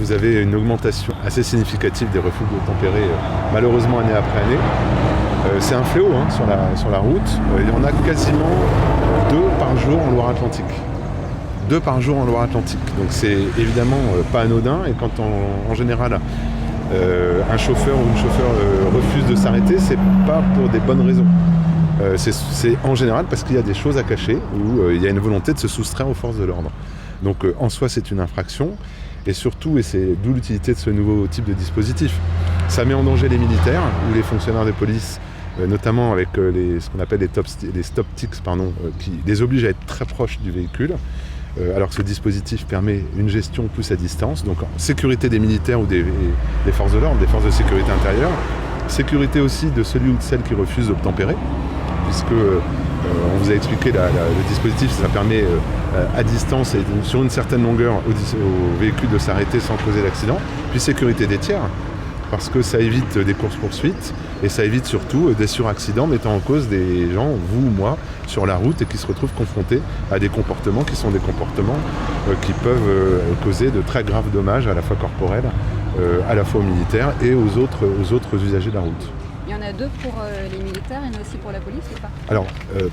vous avez une augmentation assez significative des refus d'obtempérer, malheureusement année après année. C'est un fléau sur la route. Il y en a quasiment 2 par jour en Loire-Atlantique. 2 par jour en Loire-Atlantique. Donc c'est évidemment pas anodin. Et quand en général un chauffeur ou une chauffeur refuse de s'arrêter, c'est pas pour des bonnes raisons. C'est en général parce qu'il y a des choses à cacher ou il y a une volonté de se soustraire aux forces de l'ordre. Donc en soi c'est une infraction et surtout, et c'est d'où l'utilité de ce nouveau type de dispositif, ça met en danger les militaires ou les fonctionnaires de police, notamment avec ce qu'on appelle les stop ticks, qui les obligent à être très proches du véhicule. Alors que ce dispositif permet une gestion plus à distance, donc en sécurité des militaires ou des forces de l'ordre, des forces de sécurité intérieure, sécurité aussi de celui ou de celle qui refuse d'obtempérer, puisque on vous a expliqué le dispositif, ça permet à distance et sur une certaine longueur au véhicule de s'arrêter sans causer d'accident, puis sécurité des tiers, parce que ça évite des courses-poursuites et ça évite surtout des suraccidents mettant en cause des gens, vous ou moi, sur la route et qui se retrouvent confrontés à des comportements qui sont des comportements qui peuvent causer de très graves dommages à la fois corporels, à la fois aux militaires et aux autres usagers de la route. Il y en a 2 pour les militaires et aussi pour la police ou pas? Alors,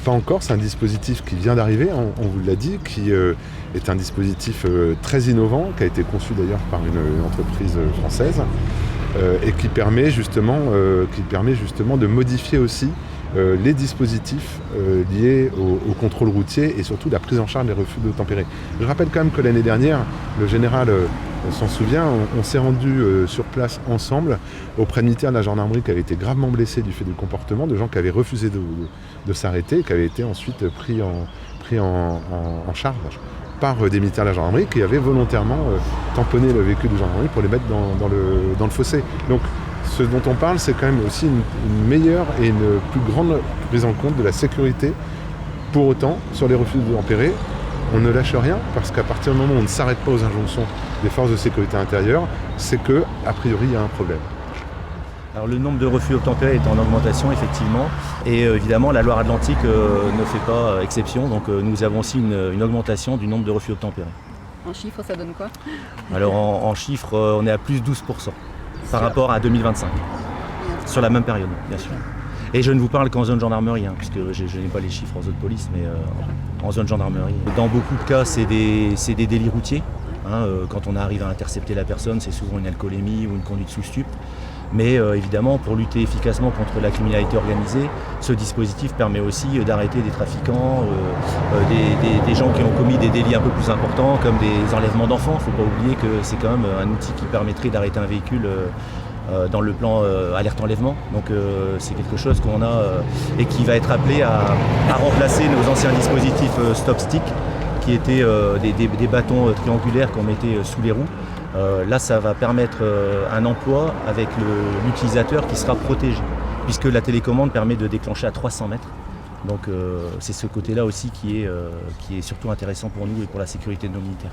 pas encore, c'est un dispositif qui vient d'arriver, on vous l'a dit, qui est un dispositif très innovant, qui a été conçu d'ailleurs par une entreprise française, et qui permet justement de modifier aussi les dispositifs liés au contrôle routier et surtout la prise en charge des refus d'obtempérer. Je rappelle quand même que l'année dernière, le général s'en souvient, on s'est rendu sur place ensemble auprès de militaires de la gendarmerie qui avaient été gravement blessés du fait du comportement, de gens qui avaient refusé de s'arrêter, qui avaient été ensuite pris en charge par des militaires de la gendarmerie qui avaient volontairement tamponné le véhicule de gendarmerie pour les mettre dans le fossé. Donc ce dont on parle, c'est quand même aussi une meilleure et une plus grande prise en compte de la sécurité. Pour autant, sur les refus d'obtempérer, on ne lâche rien, parce qu'à partir du moment où on ne s'arrête pas aux injonctions des forces de sécurité intérieure, c'est que, a priori, il y a un problème. Alors le nombre de refus d'obtempérer est en augmentation effectivement et évidemment la Loire-Atlantique ne fait pas exception, donc nous avons aussi une augmentation du nombre de refus d'obtempérer. En chiffres, ça donne quoi? Alors en chiffres, on est à plus 12% par rapport à 2025, sur la même période bien sûr. Et je ne vous parle qu'en zone gendarmerie, puisque je n'ai pas les chiffres en zone police, mais en zone gendarmerie. Dans beaucoup de cas, c'est des délits routiers. Quand on arrive à intercepter la personne, c'est souvent une alcoolémie ou une conduite sous stupe. Mais évidemment, pour lutter efficacement contre la criminalité organisée, ce dispositif permet aussi d'arrêter des trafiquants, des gens qui ont commis des délits un peu plus importants, comme des enlèvements d'enfants. Il ne faut pas oublier que c'est quand même un outil qui permettrait d'arrêter un véhicule dans le plan alerte enlèvement. Donc c'est quelque chose qu'on a et qui va être appelé à remplacer nos anciens dispositifs stop stick, qui étaient des bâtons triangulaires qu'on mettait sous les roues. Là, ça va permettre un emploi avec l'utilisateur qui sera protégé, puisque la télécommande permet de déclencher à 300 mètres. Donc c'est ce côté-là aussi qui est surtout intéressant pour nous et pour la sécurité de nos militaires.